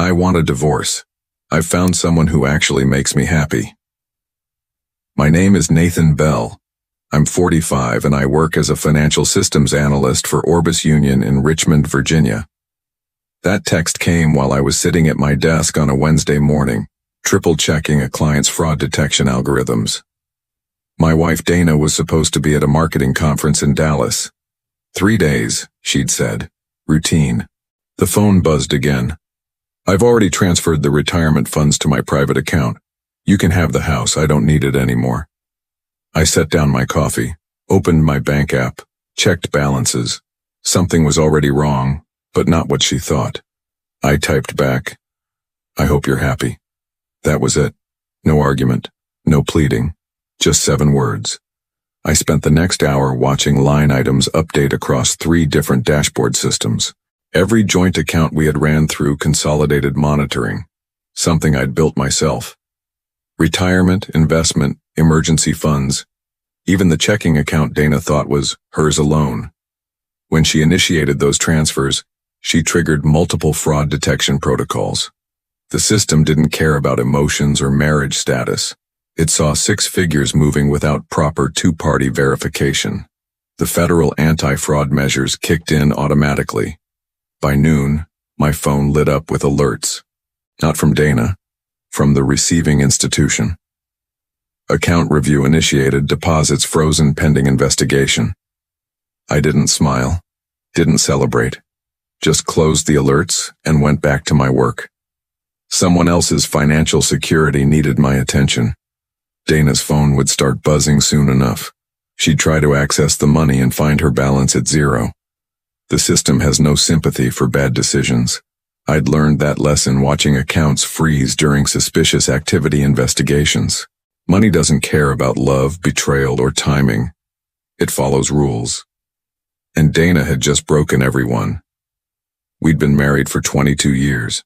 I want a divorce. I've found someone who actually makes me happy. My name is Nathan Bell. I'm 45 and I work as a financial systems analyst for Orbis Union in Richmond, Virginia. That text came while I was sitting at my desk on a Wednesday morning, triple-checking a client's fraud detection algorithms. My wife Dana was supposed to be at a marketing conference in Dallas. 3 days, she'd said. Routine. The phone buzzed again. I've already transferred the retirement funds to my private account. You can have the house, I don't need it anymore. I set down my coffee, opened my bank app, checked balances. Something was already wrong, but not what she thought. I typed back, I hope you're happy. That was it. No argument, no pleading, just 7 words. I spent the next hour watching line items update across 3 different dashboard systems. Every joint account we had ran through consolidated monitoring, something I'd built myself. Retirement, investment, emergency funds, even the checking account Dana thought was hers alone. When she initiated those transfers, she triggered multiple fraud detection protocols. The system didn't care about emotions or marriage status. It saw 6 figures moving without proper 2-party verification. The federal anti-fraud measures kicked in automatically. By noon, my phone lit up with alerts. Not from Dana, from the receiving institution. Account review initiated, deposits frozen pending investigation. I didn't smile, didn't celebrate, just closed the alerts and went back to my work. Someone else's financial security needed my attention. Dana's phone would start buzzing soon enough. She'd try to access the money and find her balance at 0. The system has no sympathy for bad decisions. I'd learned that lesson watching accounts freeze during suspicious activity investigations. Money doesn't care about love, betrayal, or timing. It follows rules. And Dana had just broken every one. We'd been married for 22 years.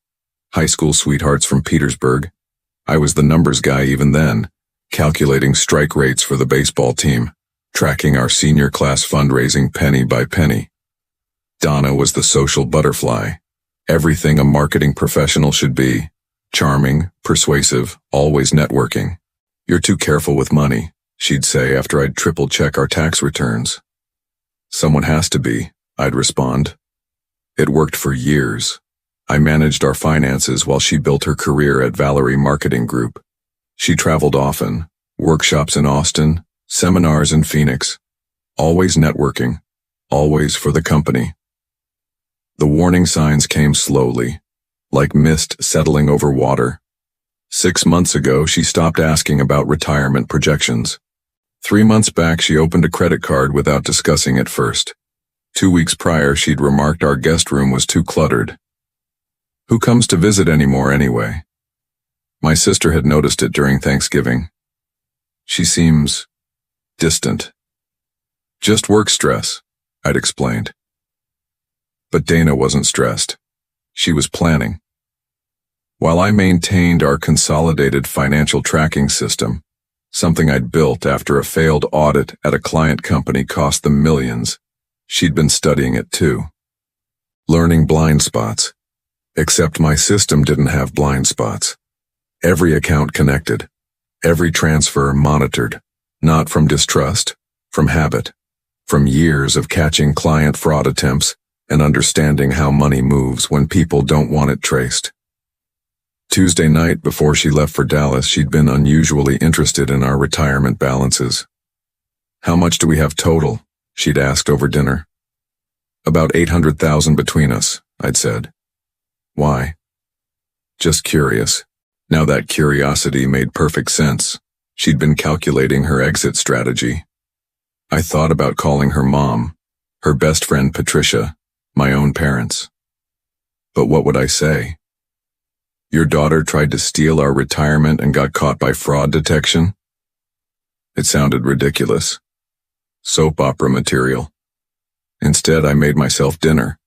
High school sweethearts from Petersburg. I was the numbers guy even then, calculating strike rates for the baseball team, tracking our senior class fundraising penny by penny. Donna was the social butterfly. Everything a marketing professional should be. Charming, persuasive, always networking. You're too careful with money, she'd say after I'd triple-check our tax returns. Someone has to be, I'd respond. It worked for years. I managed our finances while she built her career at Valerie Marketing Group. She traveled often, workshops in Austin, seminars in Phoenix. Always networking, always for the company. The warning signs came slowly, like mist settling over water. 6 months ago, she stopped asking about retirement projections. 3 months back, she opened a credit card without discussing it first. 2 weeks prior, she'd remarked our guest room was too cluttered. Who comes to visit anymore anyway? My sister had noticed it during Thanksgiving. She seems distant. Just work stress, I'd explained. But Dana wasn't stressed. She was planning. While I maintained our consolidated financial tracking system, something I'd built after a failed audit at a client company cost them millions, she'd been studying it too. Learning blind spots. Except my system didn't have blind spots. Every account connected. Every transfer monitored. Not from distrust, from habit. From years of catching client fraud attempts and understanding how money moves when people don't want it traced. Tuesday night before she left for Dallas, she'd been unusually interested in our retirement balances. How much do we have total? She'd asked over dinner. About $800,000 between us, I'd said. Why? Just curious. Now that curiosity made perfect sense. She'd been calculating her exit strategy. I thought about calling her mom, her best friend Patricia, my own parents. But what would I say? Your daughter tried to steal our retirement and got caught by fraud detection? It sounded ridiculous. Soap opera material. Instead, I made myself dinner,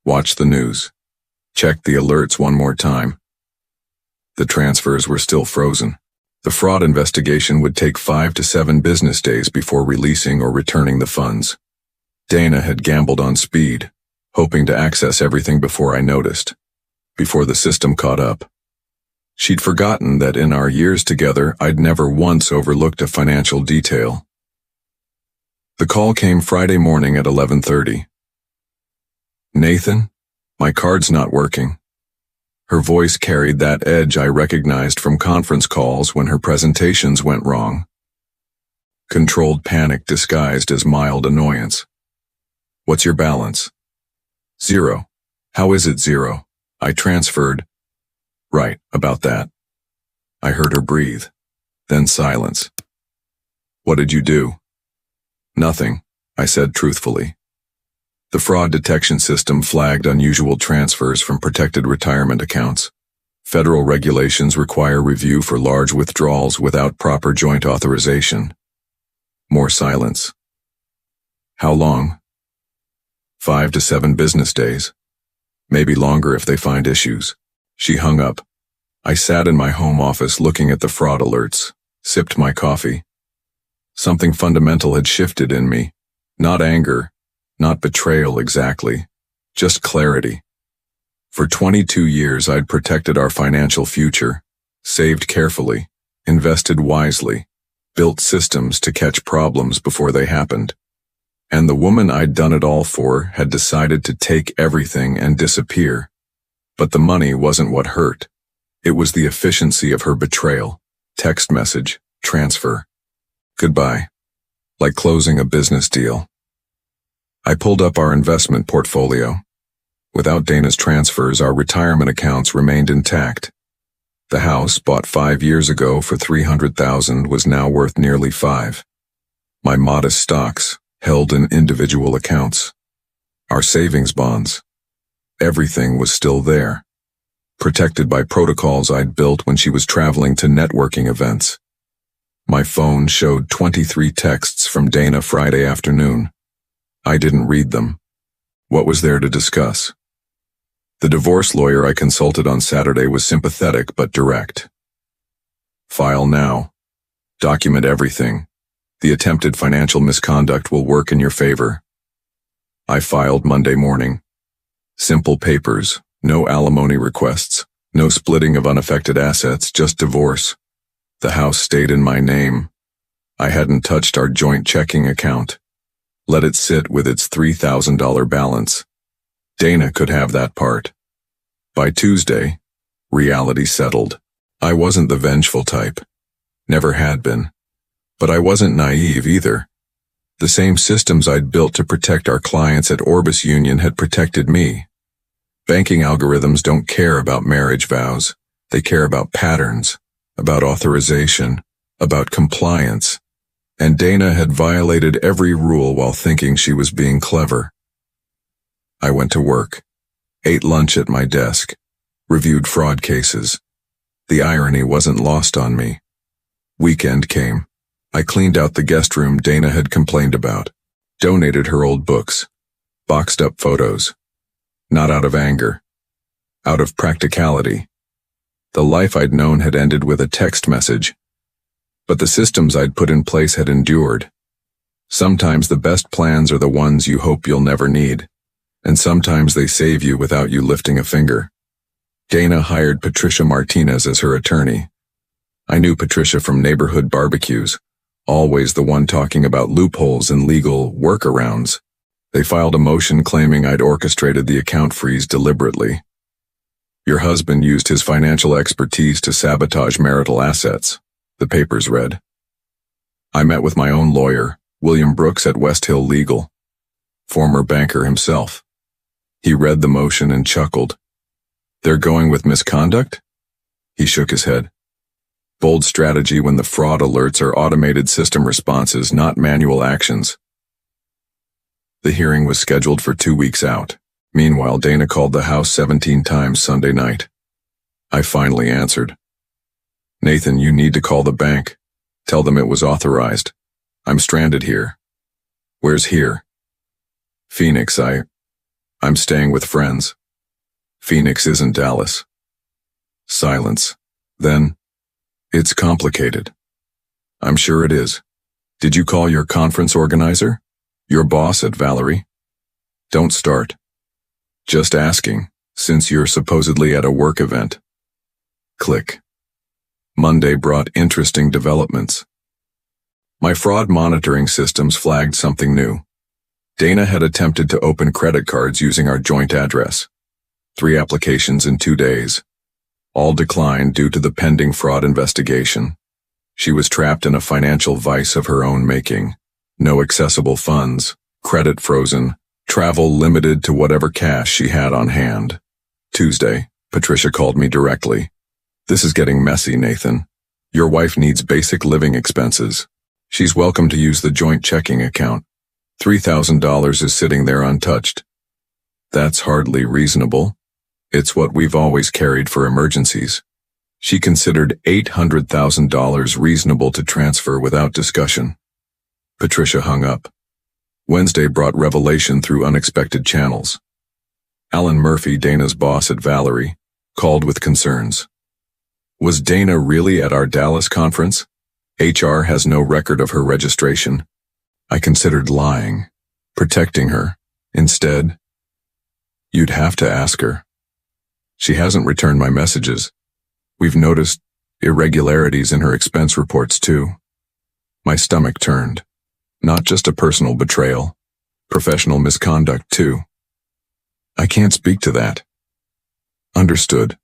watched the news, checked the alerts one more time. The transfers were still frozen. The fraud investigation would take 5 to 7 business days before releasing or returning the funds. Dana had gambled on speed, hoping to access everything before I noticed. before the system caught up. She'd forgotten that in our years together, I'd never once overlooked a financial detail. The call came Friday morning at 11:30. "Nathan, my card's not working." Her voice carried that edge I recognized from conference calls when her presentations went wrong. Controlled panic disguised as mild annoyance. "What's your balance?" "Zero." "How is it zero?" "I transferred." "Right, about that." I heard her breathe, then silence. "What did you do?" "Nothing," I said truthfully. The fraud detection system flagged unusual transfers from protected retirement accounts. Federal regulations require review for large withdrawals without proper joint authorization. More silence. "How long?" 5 to 7 business days. Maybe longer if they find issues. She hung up. I sat in my home office looking at the fraud alerts, sipped my coffee. Something fundamental had shifted in me. Not anger, not betrayal exactly, just clarity. For 22 years I'd protected our financial future, saved carefully, invested wisely, built systems to catch problems before they happened. And the woman I'd done it all for had decided to take everything and disappear. But the money wasn't what hurt. It was the efficiency of her betrayal. Text message, transfer. Goodbye. Like closing a business deal. I pulled up our investment portfolio. Without Dana's transfers, our retirement accounts remained intact. The house, bought 5 years ago for $300,000, was now worth nearly $5. My modest stocks, held in individual accounts. Our savings bonds. Everything was still there. Protected by protocols I'd built when she was traveling to networking events. My phone showed 23 texts from Dana Friday afternoon. I didn't read them. What was there to discuss? The divorce lawyer I consulted on Saturday was sympathetic but direct. "File now. Document everything. The attempted financial misconduct will work in your favor." I filed Monday morning. Simple papers, no alimony requests, no splitting of unaffected assets, just divorce. The house stayed in my name. I hadn't touched our joint checking account. Let it sit with its $3,000 balance. Dana could have that part. By Tuesday, reality settled. I wasn't the vengeful type. Never had been. But I wasn't naive either. The same systems I'd built to protect our clients at Orbis Union had protected me. Banking algorithms don't care about marriage vows. They care about patterns, about authorization, about compliance. And Dana had violated every rule while thinking she was being clever. I went to work, ate lunch at my desk, reviewed fraud cases. The irony wasn't lost on me. Weekend came. I cleaned out the guest room Dana had complained about, donated her old books, boxed up photos. Not out of anger, out of practicality. The life I'd known had ended with a text message, but the systems I'd put in place had endured. Sometimes the best plans are the ones you hope you'll never need, and sometimes they save you without you lifting a finger. Dana hired Patricia Martinez as her attorney. I knew Patricia from neighborhood barbecues, always the one talking about loopholes and legal workarounds. They filed a motion claiming I'd orchestrated the account freeze deliberately. "Your husband used his financial expertise to sabotage marital assets," the papers read. I met with my own lawyer, William Brooks at West Hill Legal, former banker himself. He read the motion and chuckled. "They're going with misconduct?" He shook his head. "Bold strategy when the fraud alerts are automated system responses, not manual actions." The hearing was scheduled for 2 weeks out. Meanwhile, Dana called the house 17 times Sunday night. I finally answered. "Nathan, you need to call the bank. Tell them it was authorized. I'm stranded here." "Where's here?" "Phoenix. I'm staying with friends." "Phoenix isn't Dallas." Silence. Then, "It's complicated." "I'm sure it is. Did you call your conference organizer? Your boss at Valerie?" "Don't start." "Just asking. since you're supposedly at a work event. Click. Monday brought interesting developments. My fraud monitoring systems flagged something new. Dana had attempted to open credit cards using our joint address. 3 applications in 2 days. All declined due to the pending fraud investigation. She was trapped in a financial vice of her own making. No accessible funds, credit frozen, travel limited to whatever cash she had on hand. Tuesday, Patricia called me directly. "This is getting messy, Nathan. Your wife needs basic living expenses. She's welcome to use the joint checking account. $3,000 is sitting there untouched." "That's hardly reasonable. It's what we've always carried for emergencies." She considered $800,000 reasonable to transfer without discussion. Patricia hung up. Wednesday brought revelation through unexpected channels. Alan Murphy, Dana's boss at Valerie, called with concerns. Was Dana really at our Dallas conference? HR has no record of her registration. I considered lying, protecting her. Instead, you'd have to ask her. She hasn't returned my messages. We've noticed irregularities in her expense reports too. My stomach turned. Not just a personal betrayal, professional misconduct too. I can't speak to that. Understood.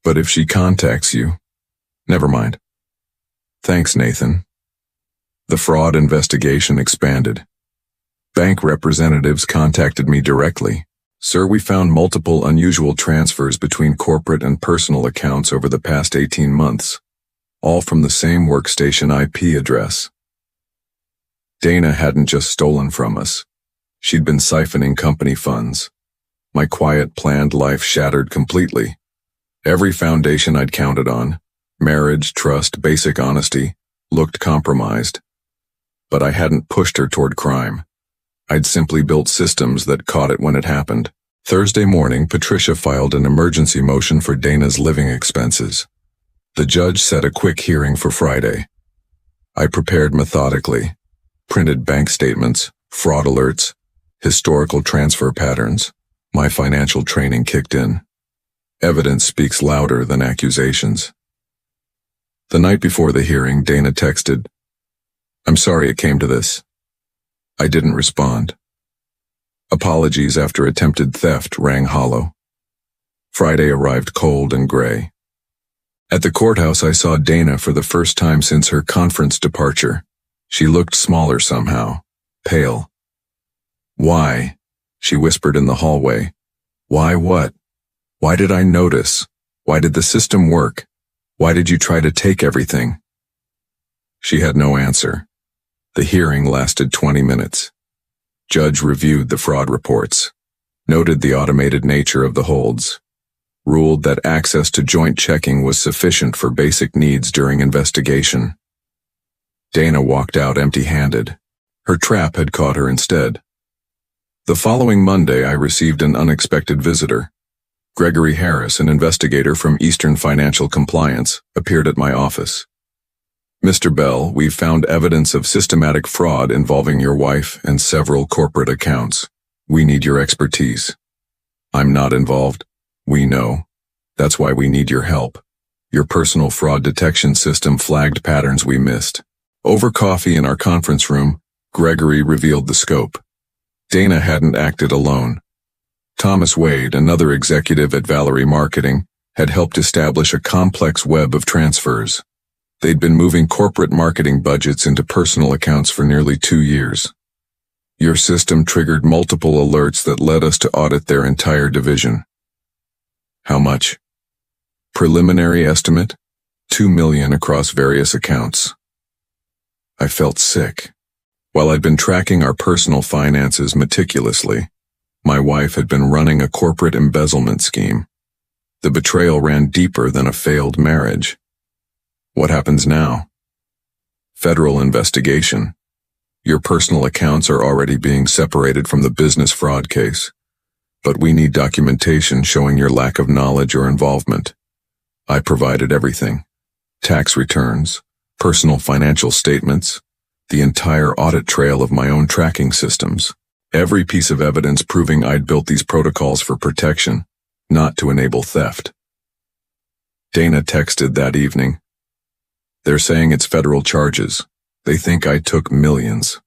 But if she contacts you, never mind. Thanks, Nathan. The fraud investigation expanded. Bank representatives contacted me directly. "Sir, we found multiple unusual transfers between corporate and personal accounts over the past 18 months, all from the same workstation IP address." Dana hadn't just stolen from us. She'd been siphoning company funds. My quiet, planned life shattered completely. Every foundation I'd counted on, marriage, trust, basic honesty, looked compromised. But I hadn't pushed her toward crime. I'd simply built systems that caught it when it happened. Thursday morning, Patricia filed an emergency motion for Dana's living expenses. The judge set a quick hearing for Friday. I prepared methodically, printed bank statements, fraud alerts, historical transfer patterns. My financial training kicked in. Evidence speaks louder than accusations. The night before the hearing, Dana texted, "I'm sorry it came to this." I didn't respond. Apologies after attempted theft rang hollow. Friday arrived cold and gray. At the courthouse, I saw Dana for the first time since her conference departure. She looked smaller somehow, pale. "Why?" she whispered in the hallway. "Why what? Why did I notice? Why did the system work? Why did you try to take everything?" She had no answer. The hearing lasted 20 minutes. Judge reviewed the fraud reports, noted the automated nature of the holds, ruled that access to joint checking was sufficient for basic needs during investigation. Dana walked out empty-handed. Her trap had caught her instead. The following Monday, I received an unexpected visitor. Gregory Harris, an investigator from Eastern Financial Compliance, appeared at my office. "Mr. Bell, we've found evidence of systematic fraud involving your wife and several corporate accounts. We need your expertise." "I'm not involved." "We know. That's why we need your help. Your personal fraud detection system flagged patterns we missed." Over coffee in our conference room, Gregory revealed the scope. Dana hadn't acted alone. Thomas Wade, another executive at Valerie Marketing, had helped establish a complex web of transfers. They'd been moving corporate marketing budgets into personal accounts for nearly 2 years. Your system triggered multiple alerts that led us to audit their entire division. How much? Preliminary estimate, $2 million across various accounts. I felt sick. While I'd been tracking our personal finances meticulously, my wife had been running a corporate embezzlement scheme. The betrayal ran deeper than a failed marriage. What happens now? Federal investigation. Your personal accounts are already being separated from the business fraud case, but we need documentation showing your lack of knowledge or involvement. I provided everything. Tax returns, personal financial statements, the entire audit trail of my own tracking systems. Every piece of evidence proving I'd built these protocols for protection. not to enable theft. Dana texted that evening. They're saying it's federal charges. They think I took millions.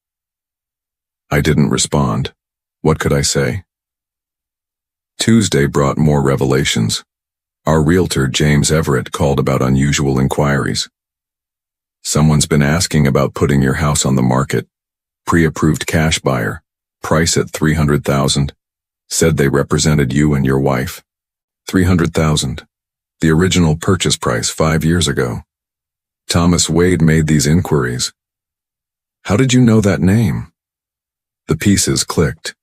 I didn't respond. What could I say? Tuesday brought more revelations. Our realtor, James Everett, called about unusual inquiries. Someone's been asking about putting your house on the market. Pre-approved cash buyer. Price at $300,000. Said they represented you and your wife. $300,000. The original purchase price 5 years ago. Thomas Wade made these inquiries. How did you know that name? The pieces clicked.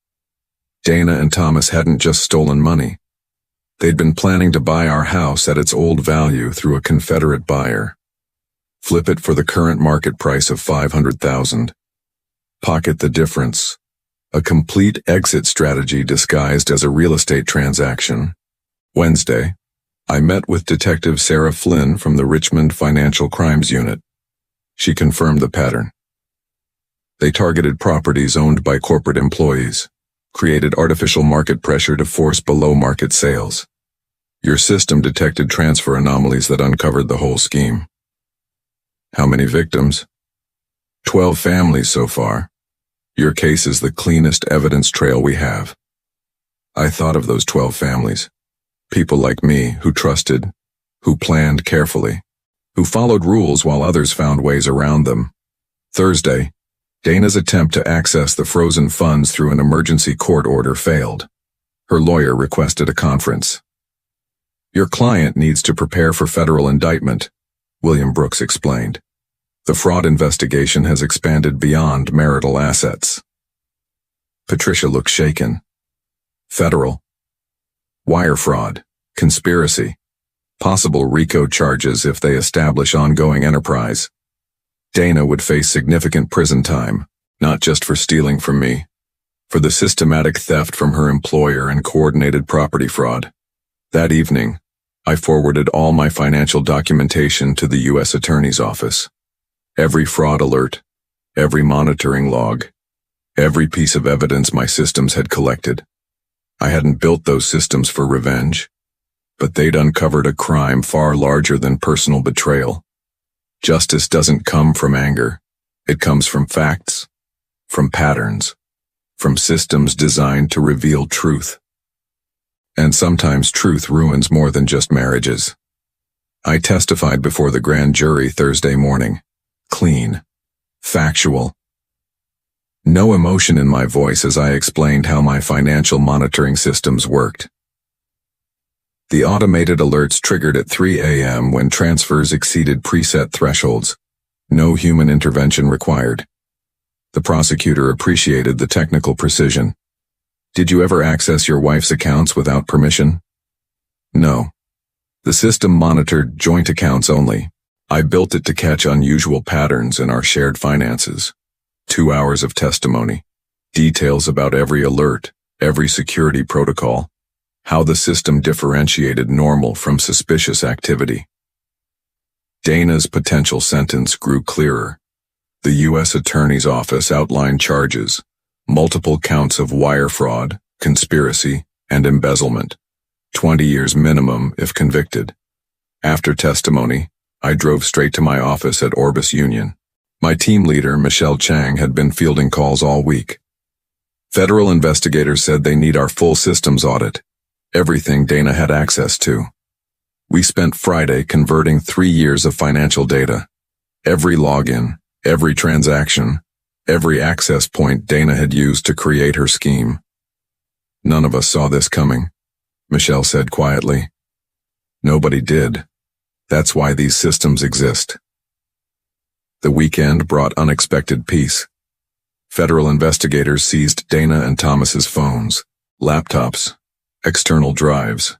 Dana and Thomas hadn't just stolen money. They'd been planning to buy our house at its old value through a Confederate buyer. Flip it for the current market price of $500,000. Pocket the difference. A complete exit strategy disguised as a real estate transaction. Wednesday, I met with Detective Sarah Flynn from the Richmond Financial Crimes Unit. She confirmed the pattern. They targeted properties owned by corporate employees, created artificial market pressure to force below-market sales. Your system detected transfer anomalies that uncovered the whole scheme. How many victims? 12 families so far. Your case is the cleanest evidence trail we have. I thought of those 12 families. People like me who trusted, who planned carefully, who followed rules while others found ways around them. Thursday, Dana's attempt to access the frozen funds through an emergency court order failed. Her lawyer requested a conference. Your client needs to prepare for federal indictment, William Brooks explained. The fraud investigation has expanded beyond marital assets. Patricia looked shaken. Federal. Wire fraud, conspiracy, possible RICO charges if they establish ongoing enterprise. Dana would face significant prison time, not just for stealing from me, for the systematic theft from her employer and coordinated property fraud. That evening, I forwarded all my financial documentation to the U.S. Attorney's Office. Every fraud alert, every monitoring log, every piece of evidence my systems had collected. I hadn't built those systems for revenge, but they'd uncovered a crime far larger than personal betrayal. Justice doesn't come from anger. It comes from facts, from patterns, from systems designed to reveal truth. And sometimes truth ruins more than just marriages. I testified before the grand jury Thursday morning. Clean. Factual. No emotion in my voice as I explained how my financial monitoring systems worked. The automated alerts triggered at 3 a.m. when transfers exceeded preset thresholds. No human intervention required. The prosecutor appreciated the technical precision. Did you ever access your wife's accounts without permission? No. The system monitored joint accounts only. I built it to catch unusual patterns in our shared finances. 2 hours of testimony, details about every alert, every security protocol, how the system differentiated normal from suspicious activity. Dana's potential sentence grew clearer. The U.S. Attorney's Office outlined charges, multiple counts of wire fraud, conspiracy, and embezzlement, 20 years minimum if convicted. After testimony, I drove straight to my office at Orbis Union. My team leader, Michelle Chang, had been fielding calls all week. Federal investigators said they need our full systems audit, everything Dana had access to. We spent Friday converting 3 years of financial data. Every login, every transaction, every access point Dana had used to create her scheme. None of us saw this coming, Michelle said quietly. Nobody did. That's why these systems exist. The weekend brought unexpected peace. Federal investigators seized Dana and Thomas's phones, laptops, external drives.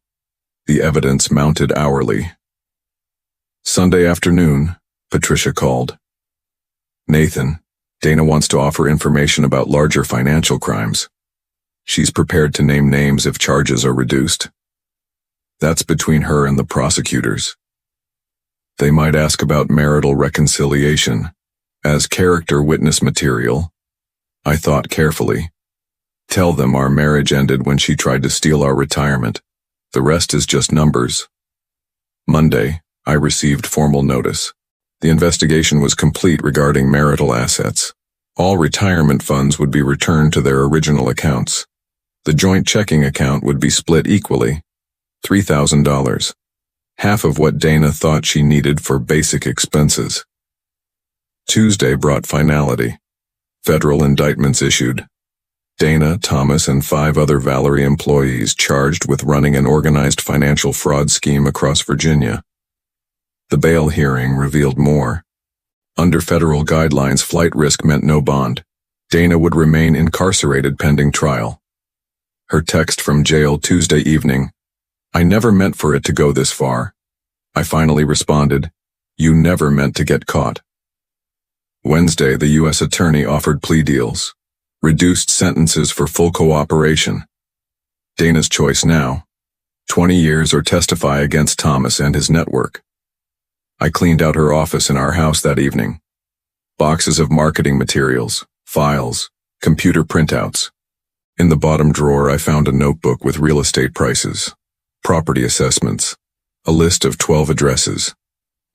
The evidence mounted hourly. Sunday afternoon, Patricia called. Nathan, Dana wants to offer information about larger financial crimes. She's prepared to name names if charges are reduced. That's between her and the prosecutors. They might ask about marital reconciliation. As character witness material, I thought carefully. Tell them our marriage ended when she tried to steal our retirement. The rest is just numbers. Monday, I received formal notice. The investigation was complete regarding marital assets. All retirement funds would be returned to their original accounts. The joint checking account would be split equally, $3,000, half of what Dana thought she needed for basic expenses. Tuesday brought finality. Federal indictments issued. Dana, Thomas, and 5 other Valerie employees charged with running an organized financial fraud scheme across Virginia. The bail hearing revealed more. Under federal guidelines, flight risk meant no bond. Dana would remain incarcerated pending trial. Her text from jail Tuesday evening: "I never meant for it to go this far." I finally responded, "You never meant to get caught." Wednesday, the U.S. Attorney offered plea deals, reduced sentences for full cooperation. Dana's choice now: 20 years or testify against Thomas and his network. I cleaned out her office in our house that evening. Boxes of marketing materials, files, computer printouts. In the bottom drawer, I found a notebook with real estate prices, property assessments, a list of 12 addresses,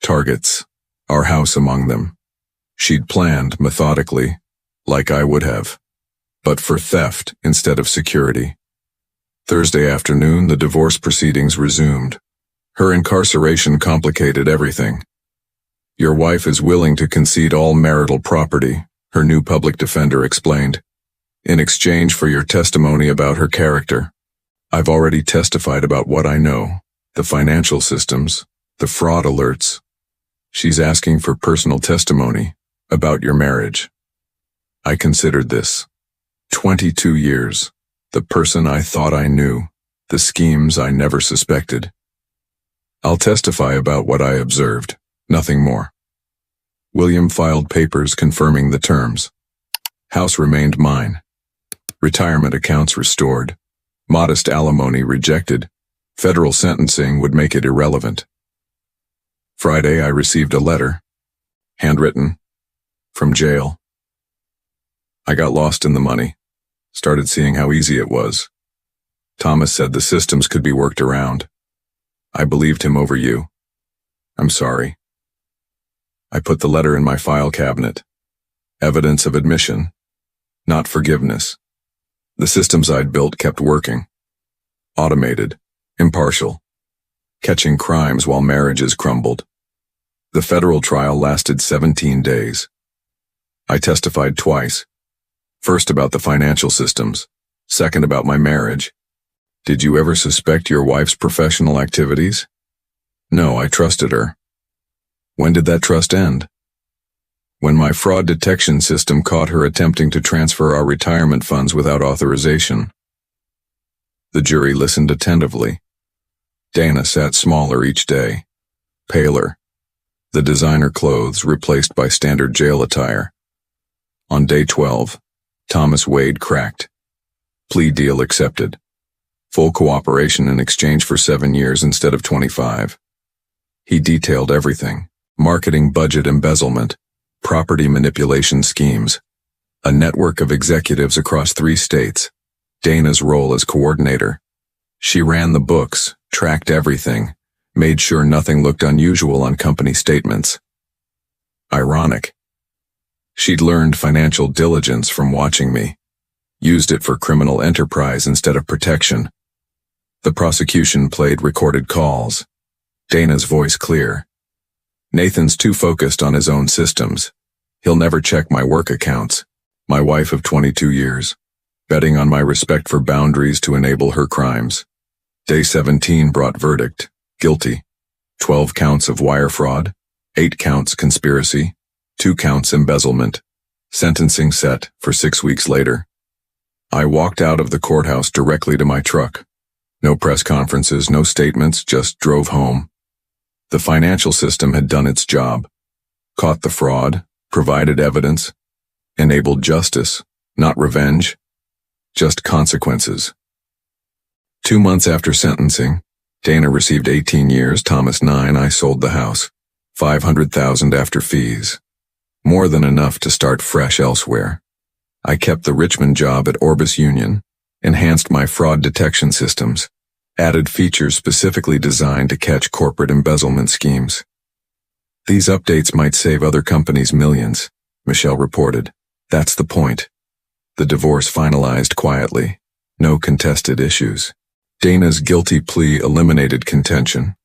targets, our house among them. She'd planned methodically, like I would have, but for theft instead of security. Thursday afternoon, the divorce proceedings resumed. Her incarceration complicated everything. "Your wife is willing to concede all marital property," her new public defender explained, "in exchange for your testimony about her character." I've already testified about what I know, the financial systems, the fraud alerts. She's asking for personal testimony about your marriage. I considered this. 22 years, the person I thought I knew, the schemes I never suspected. I'll testify about what I observed, nothing more. William filed papers confirming the terms. House remained mine. Retirement accounts restored. Modest alimony rejected. Federal sentencing would make it irrelevant. Friday, I received a letter, handwritten, from jail. I got lost in the money, started seeing how easy it was. Thomas said the systems could be worked around. I believed him over you. I'm sorry. I put the letter in my file cabinet. Evidence of admission, not forgiveness. The systems I'd built kept working. Automated, impartial, catching crimes while marriages crumbled. The federal trial lasted 17 days. I testified twice. First about the financial systems, second about my marriage. Did you ever suspect your wife's professional activities? No, I trusted her. When did that trust end? When my fraud detection system caught her attempting to transfer our retirement funds without authorization. The jury listened attentively. Dana sat smaller each day, paler, the designer clothes replaced by standard jail attire. On day 12, Thomas Wade cracked. Plea deal accepted. Full cooperation in exchange for 7 years instead of 25. He detailed everything: marketing budget embezzlement, property manipulation schemes, a network of executives across 3 states, Dana's role as coordinator. She ran the books, tracked everything, made sure nothing looked unusual on company statements. Ironic. She'd learned financial diligence from watching me, used it for criminal enterprise instead of protection. The prosecution played recorded calls. Dana's voice clear. "Nathan's too focused on his own systems. He'll never check my work accounts." My wife of 22 years, betting on my respect for boundaries to enable her crimes. Day 17 brought verdict, guilty. 12 counts of wire fraud, 8 counts conspiracy, 2 counts embezzlement. Sentencing set for 6 weeks later. I walked out of the courthouse directly to my truck. No press conferences, no statements, just drove home. The financial system had done its job. Caught the fraud, provided evidence, enabled justice, not revenge, just consequences. 2 months after sentencing, Dana received 18 years, Thomas 9. I sold the house. $500,000 after fees. More than enough to start fresh elsewhere. I kept the Richmond job at Orbis Union, enhanced my fraud detection systems, Added features specifically designed to catch corporate embezzlement schemes. These updates might save other companies millions, Michelle reported. That's the point. The divorce finalized quietly. No contested issues. Dana's guilty plea eliminated contention.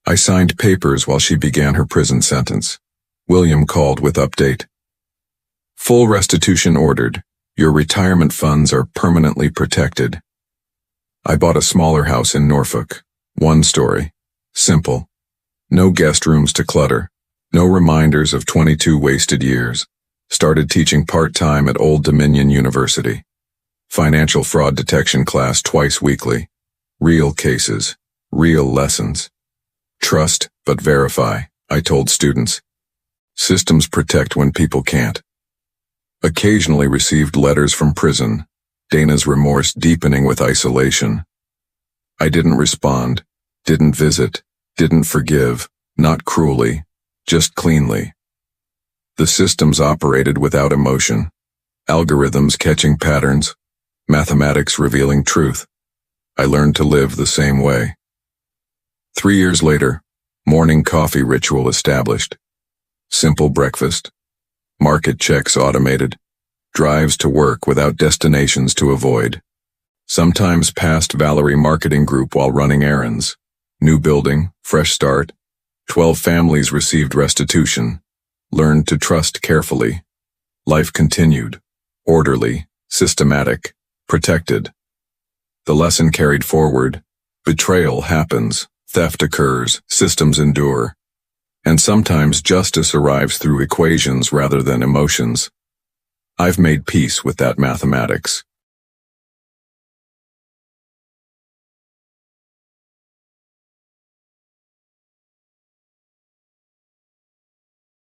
I signed papers while she began her prison sentence. William called with update. Full restitution ordered. Your retirement funds are permanently protected. I bought a smaller house in Norfolk. 1 story. Simple. No guest rooms to clutter. No reminders of 22 wasted years. Started teaching part-time at Old Dominion University. Financial fraud detection class twice weekly. Real cases. Real lessons. Trust, but verify, I told students. Systems protect when people can't. Occasionally received letters from prison. Dana's remorse deepening with isolation. I didn't respond, didn't visit, didn't forgive, not cruelly, just cleanly. The systems operated without emotion. Algorithms catching patterns. Mathematics revealing truth. I learned to live the same way. 3 years later, morning coffee ritual established. Simple breakfast. Market checks automated. Drives to work without destinations to avoid. Sometimes passed Valerie Marketing Group while running errands. New building, fresh start. 12 families received restitution. Learned to trust carefully. Life continued. Orderly, systematic, protected. The lesson carried forward. Betrayal happens, theft occurs, systems endure. And sometimes justice arrives through equations rather than emotions. I've made peace with that mathematics.